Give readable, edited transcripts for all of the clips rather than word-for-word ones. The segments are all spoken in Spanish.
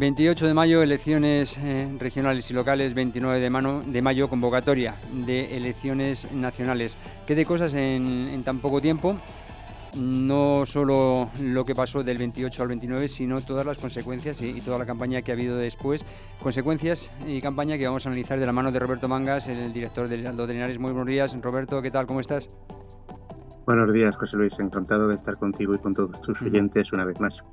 28 de mayo, elecciones regionales y locales, 29 de mayo, convocatoria de elecciones nacionales. ¿Qué de cosas en tan poco tiempo? No solo lo que pasó del 28 al 29, sino todas las consecuencias y toda la campaña que ha habido después. Consecuencias y campaña que vamos a analizar de la mano de Roberto Mangas, el director del Heraldo de Henares. Muy buenos días, Roberto, ¿qué tal? ¿Cómo estás? Buenos días, José Luis. Encantado de estar contigo y con todos tus oyentes una vez más.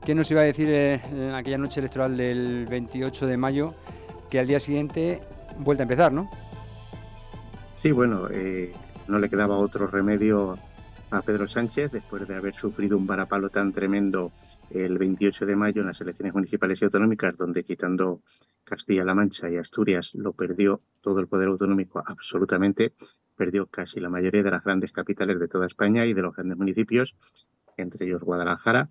¿Qué nos iba a decir en aquella noche electoral del 28 de mayo? Que al día siguiente vuelta a empezar, ¿no? Sí, bueno, no le quedaba otro remedio a Pedro Sánchez después de haber sufrido un varapalo tan tremendo el 28 de mayo en las elecciones municipales y autonómicas, donde quitando Castilla-La Mancha y Asturias lo perdió todo el poder autonómico absolutamente, perdió casi la mayoría de las grandes capitales de toda España y de los grandes municipios, entre ellos Guadalajara,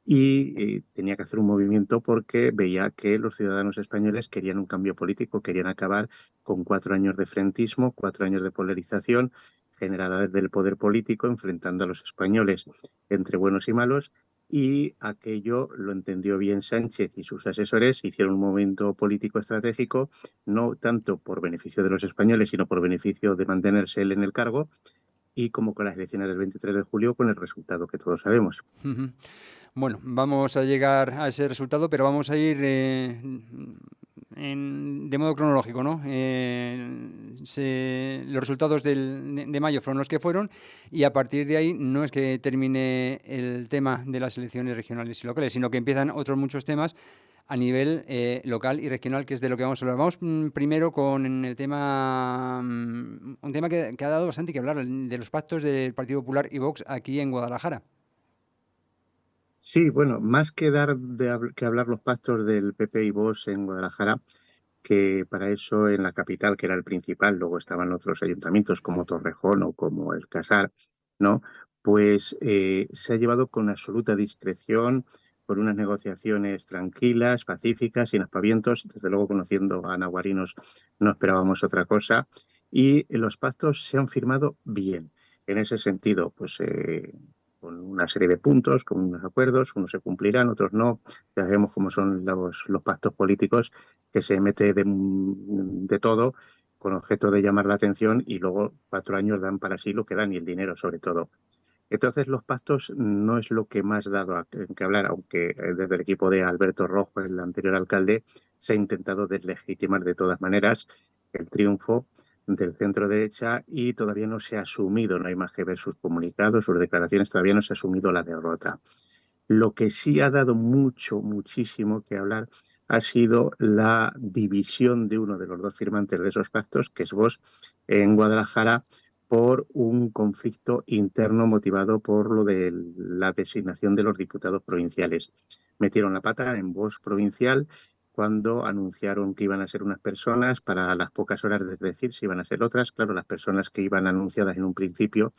y tenía que hacer un movimiento porque veía que los ciudadanos españoles querían un cambio político, querían acabar con 4 años de frentismo, 4 años de polarización generada desde el poder político, enfrentando a los españoles entre buenos y malos, y aquello lo entendió bien Sánchez y sus asesores, hicieron un movimiento político estratégico, no tanto por beneficio de los españoles, sino por beneficio de mantenerse él en el cargo, y como con las elecciones del 23 de julio, con el resultado que todos sabemos. Bueno, vamos a llegar a ese resultado, pero vamos a ir de modo cronológico, ¿no? Los resultados de mayo fueron los que fueron y a partir de ahí no es que termine el tema de las elecciones regionales y locales, sino que empiezan otros muchos temas a nivel local y regional, que es de lo que vamos a hablar. Vamos primero con el tema, un tema que ha dado bastante que hablar, de los pactos del Partido Popular y Vox aquí en Guadalajara. Sí, bueno, más que que hablar los pactos del PP y Vox en Guadalajara, que para eso en la capital, que era el principal, luego estaban otros ayuntamientos como Torrejón o como El Casar, ¿no? Pues se ha llevado con absoluta discreción, por unas negociaciones tranquilas, pacíficas, sin aspavientos. Desde luego, conociendo a naguarinos, no esperábamos otra cosa. Y los pactos se han firmado bien. En ese sentido, pues con una serie de puntos, con unos acuerdos, unos se cumplirán, otros no. Ya sabemos cómo son los pactos políticos, que se mete de todo con objeto de llamar la atención y luego 4 años dan para sí lo que dan y el dinero sobre todo. Entonces los pactos no es lo que más dado que hablar, aunque desde el equipo de Alberto Rojo, el anterior alcalde, se ha intentado deslegitimar de todas maneras el triunfo del centro derecha y todavía no se ha asumido, no hay más que ver sus comunicados, sus declaraciones, todavía no se ha asumido la derrota. Lo que sí ha dado muchísimo que hablar ha sido la división de uno de los dos firmantes de esos pactos, que es Vox, en Guadalajara, por un conflicto interno motivado por lo de la designación de los diputados provinciales. Metieron la pata en Vox provincial cuando anunciaron que iban a ser unas personas para las pocas horas de decir si iban a ser otras. Claro, las personas que iban anunciadas en un principio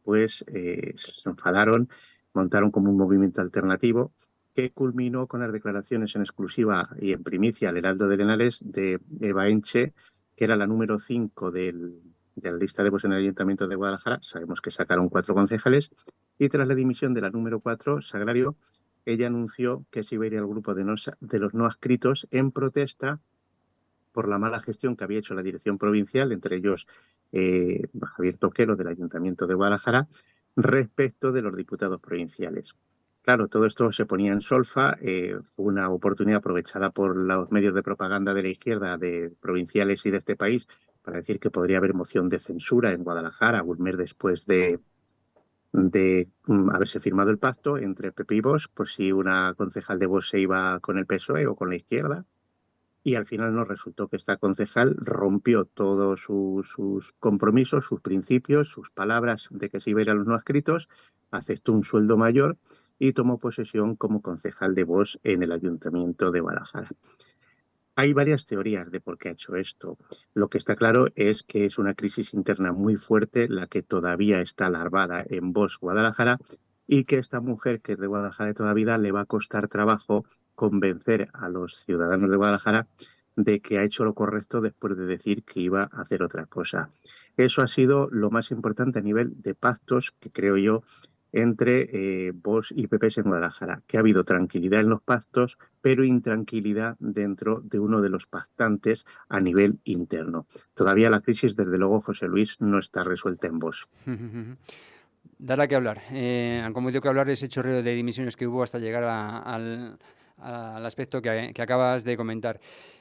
pues se enfadaron, montaron como un movimiento alternativo que culminó con las declaraciones en exclusiva y en primicia al Heraldo de Henares de Eva Enche, que era la número 5 de la lista de votos en el Ayuntamiento de Guadalajara. Sabemos que sacaron 4 concejales y tras la dimisión de la número 4, Sagrario, ella anunció que se iba a ir al grupo de los no adscritos en protesta por la mala gestión que había hecho la dirección provincial, entre ellos Javier Toquero del Ayuntamiento de Guadalajara, respecto de los diputados provinciales. Claro, todo esto se ponía en solfa, fue una oportunidad aprovechada por los medios de propaganda de la izquierda, de provinciales y de este país, para decir que podría haber moción de censura en Guadalajara un mes después de haberse firmado el pacto entre PP y Vox, por si una concejal de Vox se iba con el PSOE o con la izquierda. Y al final nos resultó que esta concejal rompió todos sus compromisos, sus principios, sus palabras de que se iba a ir a los no adscritos, aceptó un sueldo mayor y tomó posesión como concejal de Vox en el Ayuntamiento de Guadalajara. Hay varias teorías de por qué ha hecho esto. Lo que está claro es que es una crisis interna muy fuerte, la que todavía está larvada en Vox Guadalajara, y que esta mujer, que es de Guadalajara de toda la vida, le va a costar trabajo convencer a los ciudadanos de Guadalajara de que ha hecho lo correcto después de decir que iba a hacer otra cosa. Eso ha sido lo más importante a nivel de pactos, que creo yo entre Vox y PP en Guadalajara, que ha habido tranquilidad en los pactos, pero intranquilidad dentro de uno de los pactantes a nivel interno. Todavía la crisis, desde luego, José Luis, no está resuelta en Vox. Dará que hablar. Como dio que hablar ese chorreo de dimisiones que hubo hasta llegar al aspecto que acabas de comentar.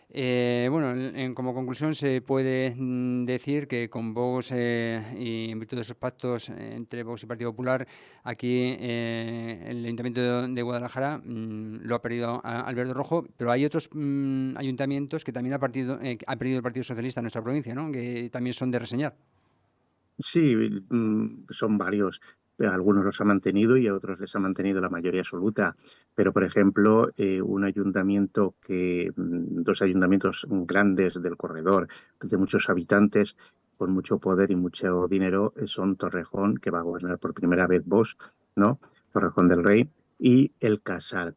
Bueno, como conclusión se puede decir que con Vox y en virtud de esos pactos entre Vox y Partido Popular, aquí el Ayuntamiento de Guadalajara lo ha perdido Alberto Rojo, pero hay otros ayuntamientos que también ha perdido el Partido Socialista en nuestra provincia, ¿no? Que también son de reseñar. Sí, son varios. Algunos los ha mantenido y a otros les ha mantenido la mayoría absoluta. Pero, por ejemplo, dos ayuntamientos grandes del corredor, de muchos habitantes, con mucho poder y mucho dinero, son Torrejón, que va a gobernar por primera vez Vox, ¿no? Torrejón del Rey, y El Casal.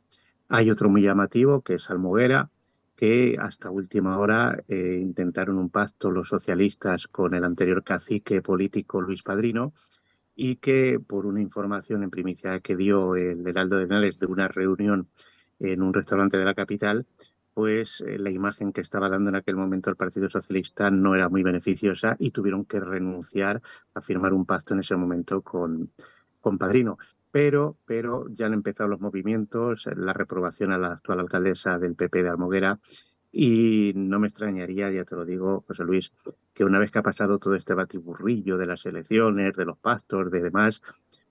Hay otro muy llamativo, que es Almoguera, que hasta última hora intentaron un pacto los socialistas con el anterior cacique político Luis Padrino y que por una información en primicia que dio el Heraldo de Henares de una reunión en un restaurante de la capital, pues la imagen que estaba dando en aquel momento el Partido Socialista no era muy beneficiosa y tuvieron que renunciar a firmar un pacto en ese momento con Padrino. Pero ya han empezado los movimientos, la reprobación a la actual alcaldesa del PP de Almoguera, y no me extrañaría, ya te lo digo, José Luis, que una vez que ha pasado todo este batiburrillo de las elecciones, de los pactos, de demás,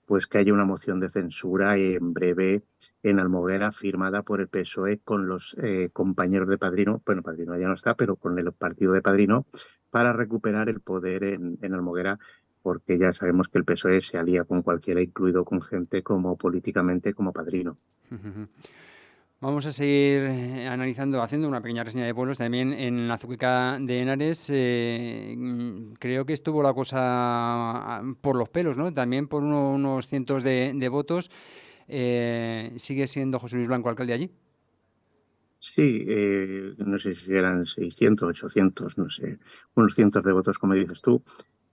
pues que haya una moción de censura en breve en Almoguera firmada por el PSOE con los compañeros de Padrino, bueno, Padrino ya no está, pero con el partido de Padrino, para recuperar el poder en Almoguera, porque ya sabemos que el PSOE se alía con cualquiera, incluido con gente como políticamente como Padrino. Vamos a seguir analizando, haciendo una pequeña reseña de pueblos. También en la Azuqueca de Henares creo que estuvo la cosa por los pelos, ¿no? También por unos cientos de votos. ¿Sigue siendo José Luis Blanco alcalde allí? Sí, no sé si eran 600, 800, no sé, unos cientos de votos, como dices tú,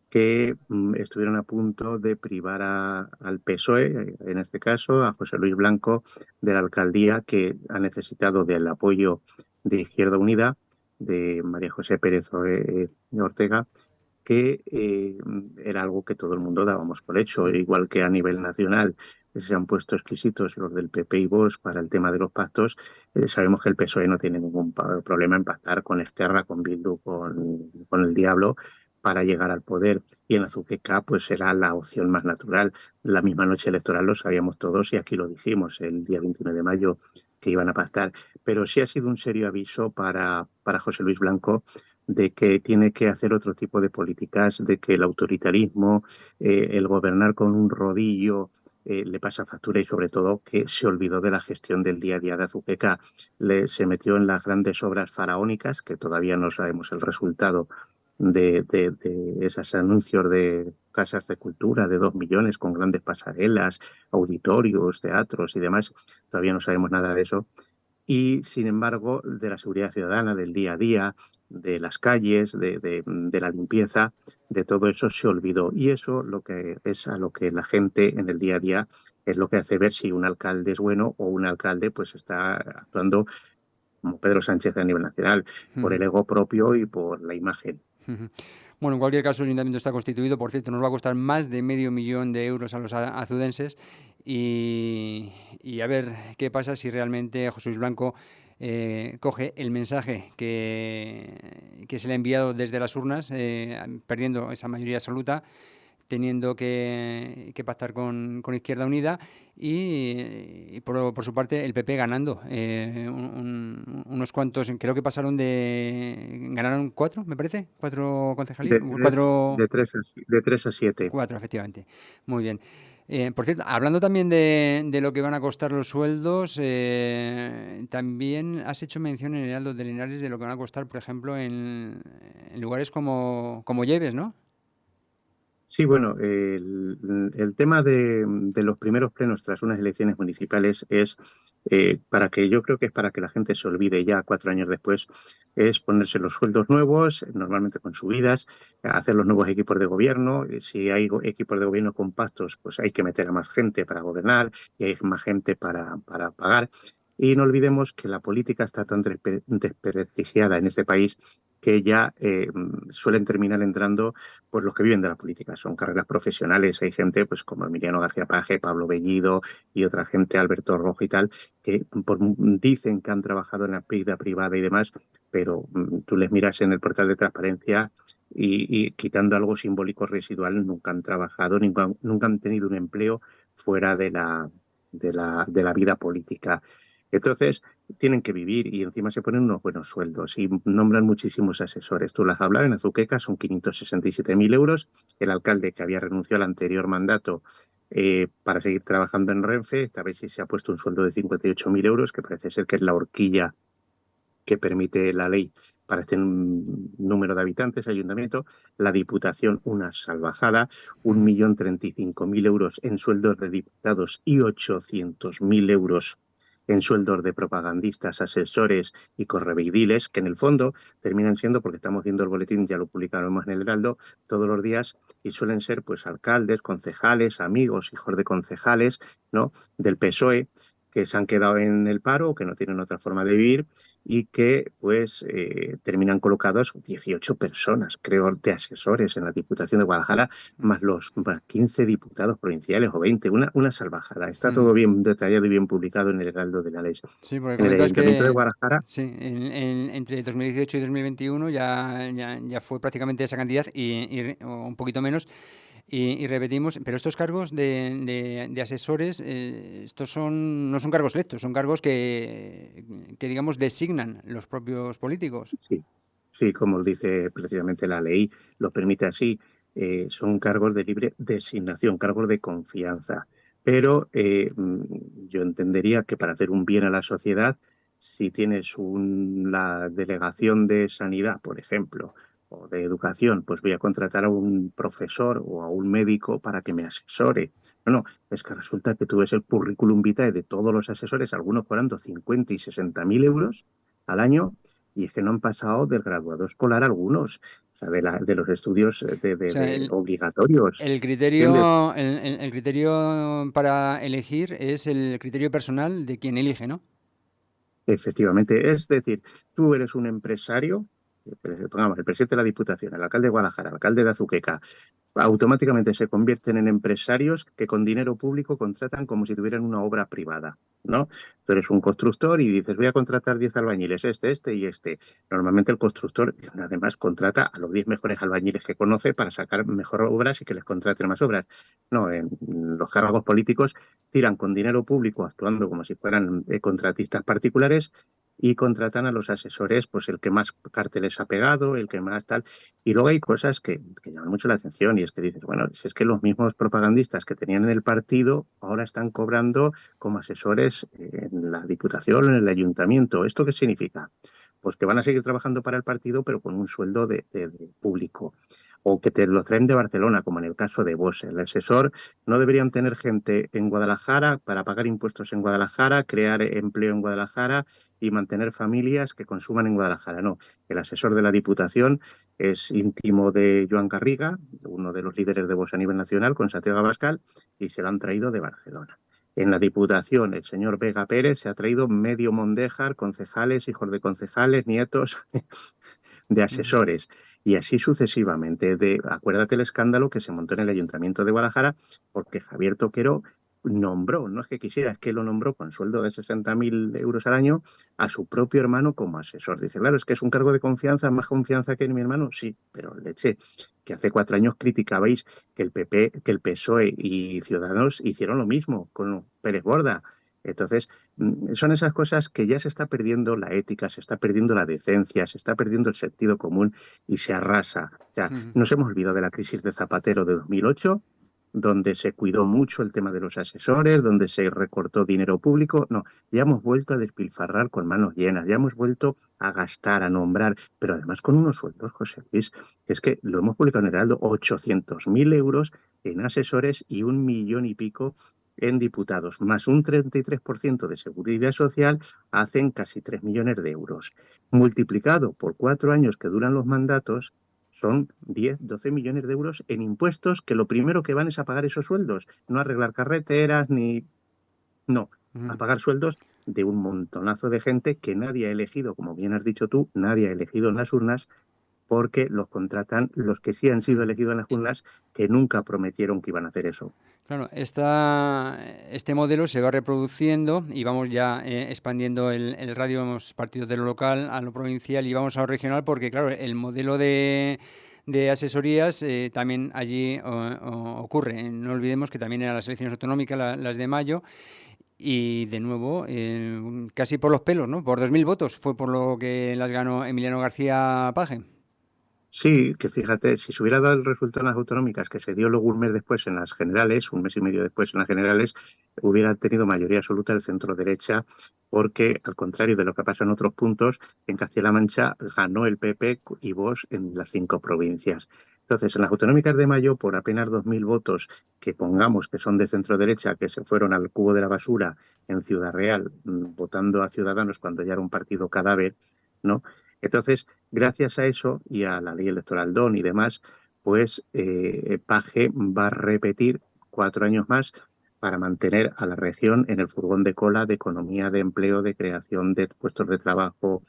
que estuvieron a punto de privar al PSOE, en este caso, a José Luis Blanco, de la alcaldía, que ha necesitado del apoyo de Izquierda Unida, de María José Pérez Ortega, que era algo que todo el mundo dábamos por hecho, igual que a nivel nacional se han puesto exquisitos los del PP y Vox para el tema de los pactos. Sabemos que el PSOE no tiene ningún problema en pactar con Esquerra, con Bildu, con el Diablo para llegar al poder, y en Azuqueca pues será la opción más natural. La misma noche electoral lo sabíamos todos y aquí lo dijimos el día 29 de mayo que iban a pactar, pero sí ha sido un serio aviso para José Luis Blanco de que tiene que hacer otro tipo de políticas, de que el autoritarismo, el gobernar con un rodillo, le pasa factura, y sobre todo que se olvidó de la gestión del día a día de Azuqueca. Se metió en las grandes obras faraónicas, que todavía no sabemos el resultado de esos anuncios de casas de cultura de 2 millones con grandes pasarelas, auditorios, teatros y demás. Todavía no sabemos nada de eso, y sin embargo de la seguridad ciudadana, del día a día, de las calles, de la limpieza, de todo eso se olvidó. Y eso lo que es a lo que la gente en el día a día es lo que hace ver si un alcalde es bueno o un alcalde pues está actuando como Pedro Sánchez a nivel nacional, por el ego propio y por la imagen. Bueno, en cualquier caso, el ayuntamiento está constituido. Por cierto, nos va a costar más de medio millón de euros a los azudenses. Y a ver qué pasa si realmente José Luis Blanco coge el mensaje que se le ha enviado desde las urnas, perdiendo esa mayoría absoluta, teniendo que pactar con Izquierda Unida y por su parte el PP ganando unos cuantos, creo que ganaron cuatro, me parece, cuatro concejalías, De tres, cuatro, de tres a siete. cuatro efectivamente, muy bien. Por cierto, hablando también de lo que van a costar los sueldos, también has hecho mención en el Heraldo de Linares de lo que van a costar, por ejemplo, en lugares como Lleves, ¿no? Sí, bueno, el tema de los primeros plenos tras unas elecciones municipales es para que yo creo que es para que la gente se olvide ya 4 años después, es ponerse los sueldos nuevos, normalmente con subidas, hacer los nuevos equipos de gobierno. Si hay equipos de gobierno compactos, pues hay que meter a más gente para gobernar y hay más gente para pagar. Y no olvidemos que la política está tan desprestigiada en este país que ya suelen terminar entrando pues los que viven de la política. Son carreras profesionales. Hay gente pues como Emiliano García Paje, Pablo Bellido y otra gente, Alberto Rojo y tal, que dicen que han trabajado en la vida privada y demás, pero tú les miras en el portal de transparencia y quitando algo simbólico residual, nunca han trabajado, nunca han tenido un empleo fuera de la vida política. Entonces, tienen que vivir y encima se ponen unos buenos sueldos y nombran muchísimos asesores. Tú las has hablado, en Azuqueca son 567.000 euros. El alcalde que había renunciado al anterior mandato para seguir trabajando en Renfe, esta vez sí se ha puesto un sueldo de 58.000 euros, que parece ser que es la horquilla que permite la ley para este número de habitantes, ayuntamiento. La Diputación, una salvajada, Ujú. 1.035.000 euros en sueldos de diputados y 800.000 euros en sueldos de propagandistas, asesores y correveidiles, que en el fondo terminan siendo, porque estamos viendo el boletín, ya lo publicamos en el Heraldo, todos los días, y suelen ser pues alcaldes, concejales, amigos, hijos de concejales, ¿no? Del PSOE, que se han quedado en el paro, que no tienen otra forma de vivir y que pues terminan colocados 18 personas, creo, de asesores en la Diputación de Guadalajara, más 15 diputados provinciales o 20, una salvajada. Está Ujú. todo bien detallado y bien publicado en el Heraldo de la Ley. Sí, porque En el comentas Ayuntamiento de que Guadalajara, sí, entre 2018 y 2021 ya fue prácticamente esa cantidad o un poquito menos. Y repetimos, pero estos cargos de asesores, estos no son cargos electos, son cargos que, digamos, designan los propios políticos. sí, sí, como dice precisamente la ley, lo permite así, son cargos de libre designación, cargos de confianza. Pero yo entendería que para hacer un bien a la sociedad, si tienes la delegación de sanidad, por ejemplo, o de educación, pues voy a contratar a un profesor o a un médico para que me asesore. No, es que resulta que tú ves el currículum vitae de todos los asesores, algunos cobrando 50 y 60.000 euros al año, y es que no han pasado del graduado escolar algunos, o sea, de los estudios O sea, obligatorios. el ¿Entiendes? criterio, el criterio para elegir es el criterio personal de quien elige, ¿no? Efectivamente, es decir, tú eres un empresario, pongamos el presidente de la Diputación, el alcalde de Guadalajara, el alcalde de Azuqueca, automáticamente se convierten en empresarios que con dinero público contratan como si tuvieran una obra privada, ¿no? Tú eres un constructor y dices, voy a contratar 10 albañiles, este y este. Normalmente el constructor además contrata a los 10 mejores albañiles que conoce para sacar mejor obras y que les contraten más obras. No, en los cargos políticos tiran con dinero público actuando como si fueran contratistas particulares y contratan a los asesores, pues el que más carteles ha pegado, el que más tal. Y luego hay cosas que llaman mucho la atención y es que dices, bueno, si es que los mismos propagandistas que tenían en el partido ahora están cobrando como asesores en la Diputación o en el Ayuntamiento. ¿Esto qué significa? Pues que van a seguir trabajando para el partido, pero con un sueldo de público. O que te lo traen de Barcelona, como en el caso de Bosch. El asesor no deberían tener gente en Guadalajara para pagar impuestos en Guadalajara, crear empleo en Guadalajara y mantener familias que consuman en Guadalajara. No, el asesor de la Diputación es íntimo de Joan Garriga, uno de los líderes de Vox a nivel nacional, con Santiago Abascal, y se lo han traído de Barcelona. En la Diputación, el señor Vega Pérez se ha traído medio Mondéjar, concejales, hijos de concejales, nietos de Ujú. asesores, y así sucesivamente. Acuérdate el escándalo que se montó en el Ayuntamiento de Guadalajara, porque Javier Toquero nombró, no es que quisiera, es que lo nombró con sueldo de 60.000 euros al año a su propio hermano como asesor. Dice, claro, es que es un cargo de confianza, más confianza que en mi hermano. Sí, pero leche, que hace 4 años criticabais que el PP, que el PSOE y Ciudadanos hicieron lo mismo con Pérez Borda. Entonces, son esas cosas que ya se está perdiendo la ética, se está perdiendo la decencia, se está perdiendo el sentido común y se arrasa. O sea, Ujú. nos hemos olvidado de la crisis de Zapatero de 2008, donde se cuidó mucho el tema de los asesores, donde se recortó dinero público. No, ya hemos vuelto a despilfarrar con manos llenas, ya hemos vuelto a gastar, a nombrar, pero además con unos sueldos, José Luis, es que lo hemos publicado en el Heraldo, 800.000 euros en asesores y 1 millón y pico en diputados, más un 33% de seguridad social, hacen casi 3 millones de euros. Multiplicado por 4 años que duran los mandatos, son 10, 12 millones de euros en impuestos que lo primero que van es a pagar esos sueldos, no a arreglar carreteras ni... No, a Ujú. pagar sueldos de un montonazo de gente que nadie ha elegido, como bien has dicho tú, nadie ha elegido en las urnas, porque los contratan los que sí han sido Ujú. elegidos en las urnas, que nunca prometieron que iban a hacer eso. Claro, este modelo se va reproduciendo y vamos ya expandiendo el radio, hemos partido de lo local a lo provincial y vamos a lo regional porque, claro, el modelo de asesorías también allí ocurre. No olvidemos que también eran las elecciones autonómicas, las de mayo, y de nuevo, casi por los pelos, ¿no? Por 2.000 votos fue por lo que las ganó Emiliano García Paje. Sí, que fíjate, si se hubiera dado el resultado en las autonómicas, que se dio luego un mes después en las generales, un mes y medio después en las generales, hubiera tenido mayoría absoluta el centro derecha, porque al contrario de lo que pasa en otros puntos, en Castilla-La Mancha ganó el PP y Vox en las 5 provincias. Entonces, en las autonómicas de mayo, por apenas 2.000 votos, que pongamos que son de centro derecha, que se fueron al cubo de la basura en Ciudad Real, votando a Ciudadanos cuando ya era un partido cadáver, ¿no? Entonces, gracias a eso y a la ley electoral DON y demás, pues Paje va a repetir 4 años más para mantener a la región en el furgón de cola de economía, de empleo, de creación de puestos de trabajo,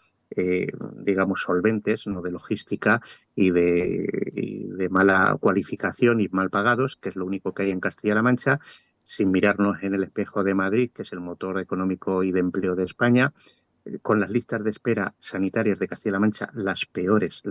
digamos, solventes, no de logística y de mala cualificación y mal pagados, que es lo único que hay en Castilla-La Mancha, sin mirarnos en el espejo de Madrid, que es el motor económico y de empleo de España, con las listas de espera sanitarias de Castilla-La Mancha, las peores,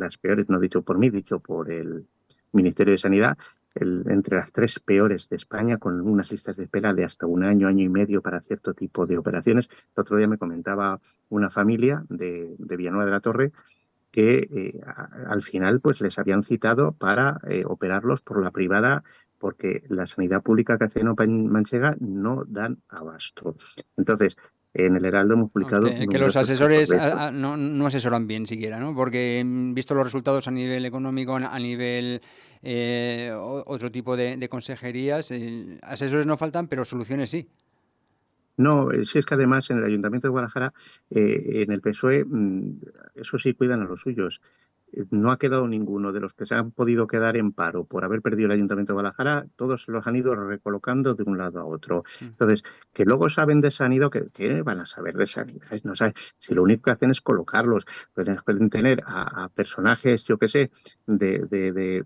no dicho por mí, dicho por el Ministerio de Sanidad, entre las 3 peores de España, con unas listas de espera de hasta un año, año y medio para cierto tipo de operaciones. El otro día me comentaba una familia de Villanueva de la Torre que al final pues les habían citado para operarlos por la privada porque la sanidad pública castellano-manchega no dan abasto. Entonces, en el Heraldo hemos Vamos, publicado que los numerosos casos asesores de estos. no asesoran bien siquiera, ¿no? Porque visto los resultados a nivel económico, a nivel otro tipo de consejerías, asesores no faltan, pero soluciones sí. No, si es que además en el Ayuntamiento de Guadalajara, en el PSOE, eso sí cuidan a los suyos. No ha quedado ninguno de los que se han podido quedar en paro por haber perdido el Ayuntamiento de Guadalajara, todos se los han ido recolocando de un lado a otro. Mm. Entonces, que luego saben de sanidad, ¿qué van a saber de sanidad? No saben, si lo único que hacen es colocarlos, pueden tener a personajes, yo qué sé,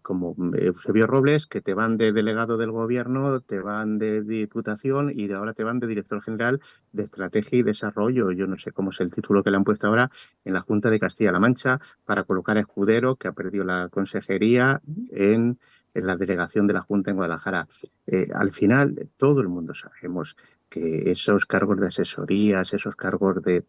como Eusebio Robles, que te van de delegado del gobierno, te van de diputación y de ahora te van de director general de estrategia y desarrollo. Yo no sé cómo es el título que le han puesto ahora en la Junta de Castilla-La Mancha para colocar a Escudero, que ha perdido la consejería en la delegación de la Junta en Guadalajara. Al final, todo el mundo sabemos que esos cargos de asesorías, esos cargos de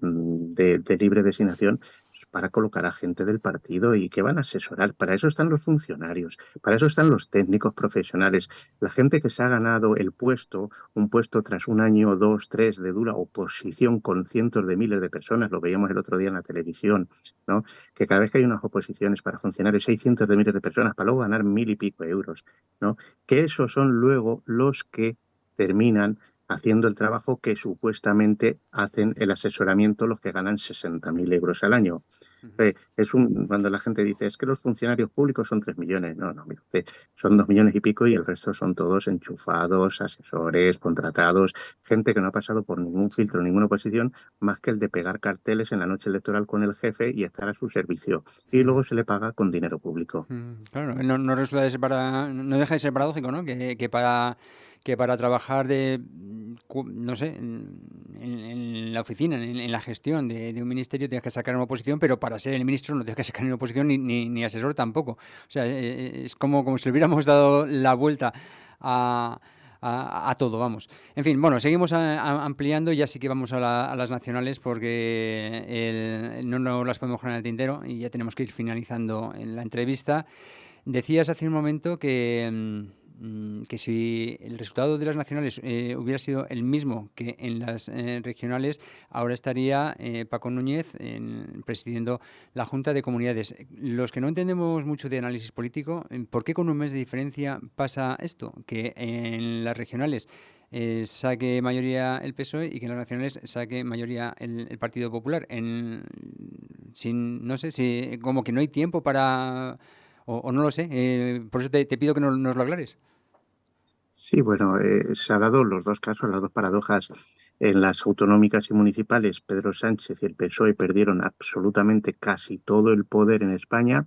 libre designación, para colocar a gente del partido y que van a asesorar. Para eso están los funcionarios, para eso están los técnicos profesionales, la gente que se ha ganado el puesto, un puesto tras un año, dos, tres de dura oposición con cientos de miles de personas, lo veíamos el otro día en la televisión, ¿no? Que cada vez que hay unas oposiciones para funcionarios hay cientos de miles de personas para luego ganar 1.000 y pico euros, ¿no? Que esos son luego los que terminan haciendo el trabajo que supuestamente hacen el asesoramiento los que ganan 60.000 euros al año. Ujú. Cuando la gente dice, es que los funcionarios públicos son 3 millones. No, no, mire usted, son 2 millones y pico y el resto son todos enchufados, asesores, contratados, gente que no ha pasado por ningún filtro, ninguna oposición, más que el de pegar carteles en la noche electoral con el jefe y estar a su servicio. Y Ujú. luego se le paga con dinero público. Claro, no resulta de ser no deja de ser paradójico, ¿no? Que para trabajar no sé, en la oficina, en la gestión de un ministerio tienes que sacar una oposición, pero para ser el ministro no tienes que sacar ni una oposición ni asesor tampoco. O sea, es como si le hubiéramos dado la vuelta a, a todo, vamos. En fin, bueno, seguimos ampliando, ya sí que vamos a las nacionales porque no nos las podemos dejar en el tintero y ya tenemos que ir finalizando en la entrevista. Decías hace un momento que que si el resultado de las nacionales hubiera sido el mismo que en las regionales, ahora estaría Paco Núñez presidiendo la Junta de Comunidades. Los que no entendemos mucho de análisis político, ¿por qué con un mes de diferencia pasa esto? Que en las regionales saque mayoría el PSOE y que en las nacionales saque mayoría el Partido Popular. No sé, si como que no hay tiempo para... O no lo sé, por eso te pido que nos lo aclares. Sí, bueno, se ha dado los dos casos, las dos paradojas. En las autonómicas y municipales, Pedro Sánchez y el PSOE perdieron absolutamente casi todo el poder en España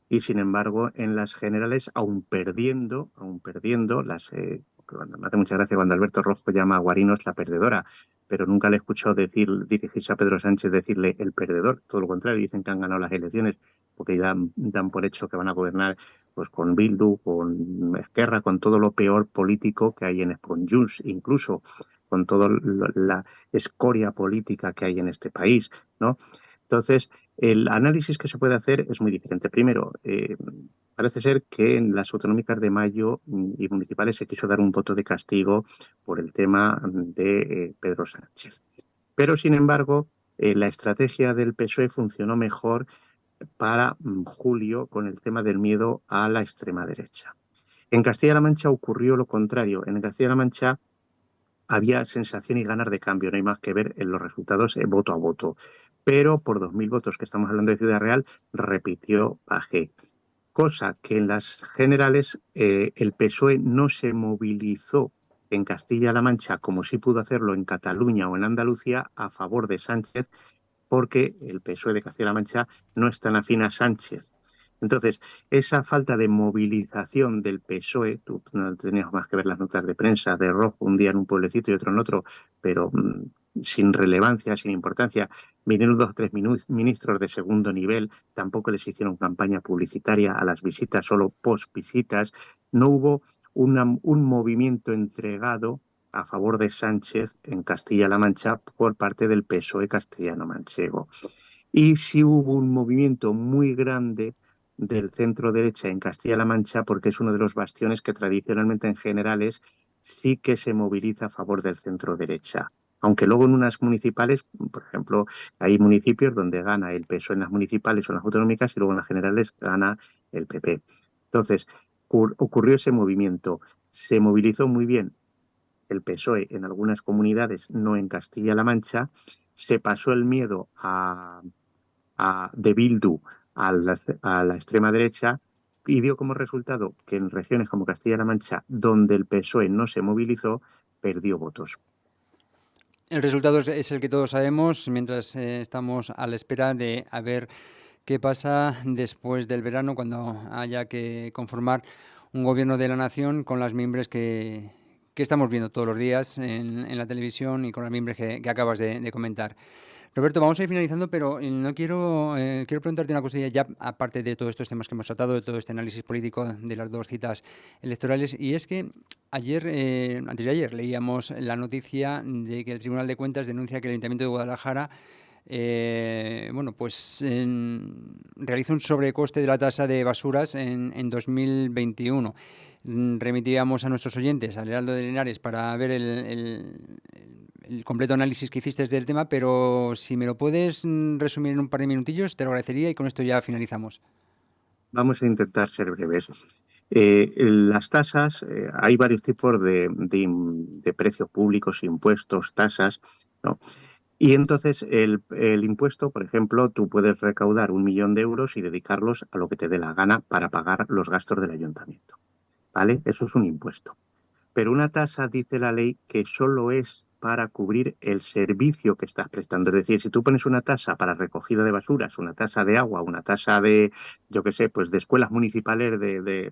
y, sin embargo, en las generales, aún perdiendo, me hace mucha gracia cuando Alberto Rojo llama a Guarinos la perdedora, pero nunca le he escuchado dirigirse a Pedro Sánchez decirle el perdedor. Todo lo contrario, dicen que han ganado las elecciones porque ya dan por hecho que van a gobernar pues con Bildu, con Esquerra, con todo lo peor político que hay con Junts, incluso con toda la escoria política que hay en este país, ¿no? Entonces, el análisis que se puede hacer es muy diferente. Primero, parece ser que en las autonómicas de mayo y municipales se quiso dar un voto de castigo por el tema de Pedro Sánchez. Pero, sin embargo, la estrategia del PSOE funcionó mejor para julio con el tema del miedo a la extrema derecha. En Castilla-La Mancha ocurrió lo contrario. En Castilla-La Mancha había sensación y ganas de cambio, no hay más que ver en los resultados voto a voto. Pero por 2.000 votos que estamos hablando de Ciudad Real, repitió Pagé. Cosa que en las generales el PSOE no se movilizó en Castilla-La Mancha como sí pudo hacerlo en Cataluña o en Andalucía a favor de Sánchez, porque el PSOE de Castilla-La Mancha no es tan afín a Sánchez. Entonces, esa falta de movilización del PSOE, tú no tenías más que ver las notas de prensa de Rojo un día en un pueblecito y otro en otro, pero sin relevancia, sin importancia. Vinieron 2 o 3 ministros de segundo nivel, tampoco les hicieron campaña publicitaria a las visitas, solo post visitas. No hubo un movimiento entregado a favor de Sánchez en Castilla-La Mancha por parte del PSOE castellano-manchego. Y sí hubo un movimiento muy grande del centro derecha en Castilla-La Mancha, porque es uno de los bastiones que tradicionalmente en generales sí que se moviliza a favor del centro derecha. Aunque luego en unas municipales, por ejemplo, hay municipios donde gana el PSOE en las municipales o en las autonómicas y luego en las generales gana el PP. Entonces, ocurrió ese movimiento. Se movilizó muy bien el PSOE en algunas comunidades, no en Castilla-La Mancha. Se pasó el miedo de Bildu a la extrema derecha y dio como resultado que en regiones como Castilla-La Mancha, donde el PSOE no se movilizó, perdió votos. El resultado es el que todos sabemos, mientras estamos a la espera de a ver qué pasa después del verano, cuando haya que conformar un gobierno de la nación con las mimbres que estamos viendo todos los días en la televisión y con las mimbres que acabas de comentar. Roberto, vamos a ir finalizando, pero no quiero preguntarte una cosilla ya, aparte de todos estos temas que hemos tratado, de todo este análisis político de las dos citas electorales, y es que antes de ayer, leíamos la noticia de que el Tribunal de Cuentas denuncia que el Ayuntamiento de Guadalajara realiza un sobrecoste de la tasa de basuras en 2021. Remitíamos a nuestros oyentes al Heraldo de Linares para ver el completo análisis que hiciste del tema, pero si me lo puedes resumir en un par de minutillos, te lo agradecería y con esto ya finalizamos. Vamos a intentar ser breves. Las tasas, hay varios tipos de precios públicos, impuestos, tasas, ¿no? Y entonces el impuesto, por ejemplo, tú puedes recaudar 1.000.000 de euros y dedicarlos a lo que te dé la gana para pagar los gastos del ayuntamiento, ¿vale? Eso es un impuesto. Pero una tasa, dice la ley, que solo es para cubrir el servicio que estás prestando. Es decir, si tú pones una tasa para recogida de basuras, una tasa de agua, una tasa de, yo qué sé, pues de escuelas municipales de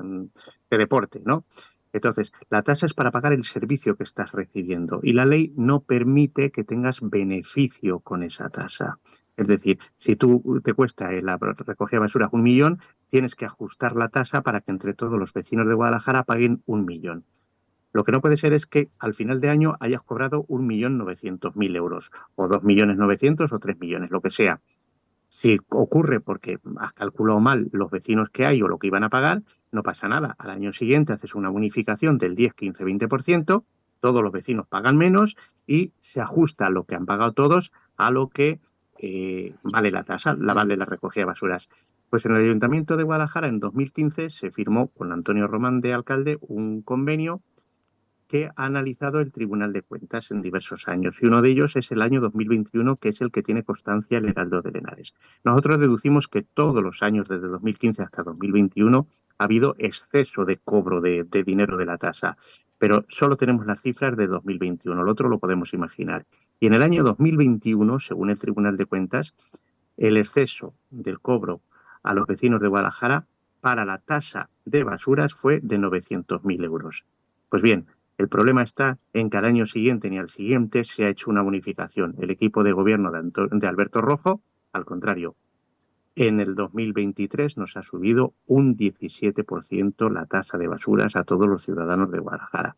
deporte, ¿no? Entonces, la tasa es para pagar el servicio que estás recibiendo y la ley no permite que tengas beneficio con esa tasa. Es decir, si tú te cuesta la recogida de basuras 1.000.000, tienes que ajustar la tasa para que entre todos los vecinos de Guadalajara paguen 1.000.000. Lo que no puede ser es que al final de año hayas cobrado 1.900.000 euros, o 2.900.000 o 3 millones, lo que sea. Si ocurre porque has calculado mal los vecinos que hay o lo que iban a pagar, no pasa nada. Al año siguiente haces una bonificación del 10, 15, 20%, todos los vecinos pagan menos y se ajusta lo que han pagado todos a lo que vale la tasa, vale la recogida de basuras. Pues en el Ayuntamiento de Guadalajara en 2015 se firmó con Antonio Román de alcalde un convenio que ha analizado el Tribunal de Cuentas en diversos años, y uno de ellos es el año 2021, que es el que tiene constancia el Heraldo de Henares. Nosotros deducimos que todos los años, desde 2015 hasta 2021, ha habido exceso de cobro de dinero de la tasa, pero solo tenemos las cifras de 2021, lo otro lo podemos imaginar. Y en el año 2021, según el Tribunal de Cuentas, el exceso del cobro a los vecinos de Guadalajara para la tasa de basuras fue de 900.000 euros. Pues bien, el problema está en que al año siguiente ni al siguiente se ha hecho una bonificación. El equipo de gobierno de Alberto Rojo, al contrario, en el 2023 nos ha subido un 17% la tasa de basuras a todos los ciudadanos de Guadalajara.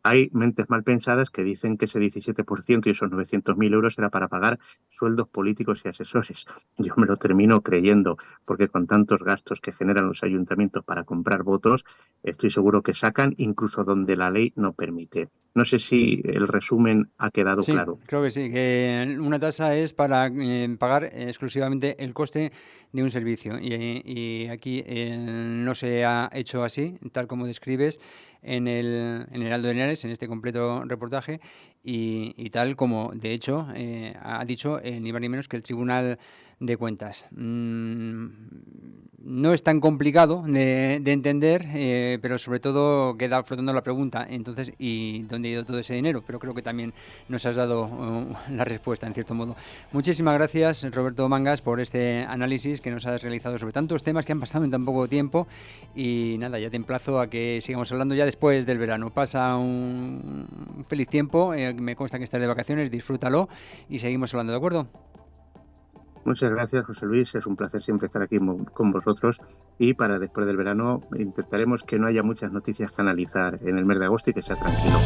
Hay mentes mal pensadas que dicen que ese 17% y esos 900.000 euros era para pagar sueldos políticos y asesores. Yo me lo termino creyendo, porque con tantos gastos que generan los ayuntamientos para comprar votos, estoy seguro que sacan incluso donde la ley no permite. No sé si el resumen ha quedado Sí, claro. creo que sí, que una tasa es para pagar exclusivamente el coste de un servicio y aquí no se ha hecho así, tal como describes en el Heraldo de Henares, en este completo reportaje y tal como de hecho ha dicho ni más ni menos que el Tribunal de Cuentas. No es tan complicado de entender, pero sobre todo queda flotando la pregunta, entonces, ¿y dónde ha ido todo ese dinero? Pero creo que también nos has dado la respuesta, en cierto modo. Muchísimas gracias, Roberto Mangas, por este análisis que nos has realizado sobre tantos temas que han pasado en tan poco tiempo. Y nada, ya te emplazo a que sigamos hablando ya después del verano. Pasa un feliz tiempo, me consta que estás de vacaciones, disfrútalo y seguimos hablando, ¿de acuerdo? Muchas gracias, José Luis. Es un placer siempre estar aquí con vosotros. Y para después del verano intentaremos que no haya muchas noticias que analizar en el mes de agosto y que sea tranquilo.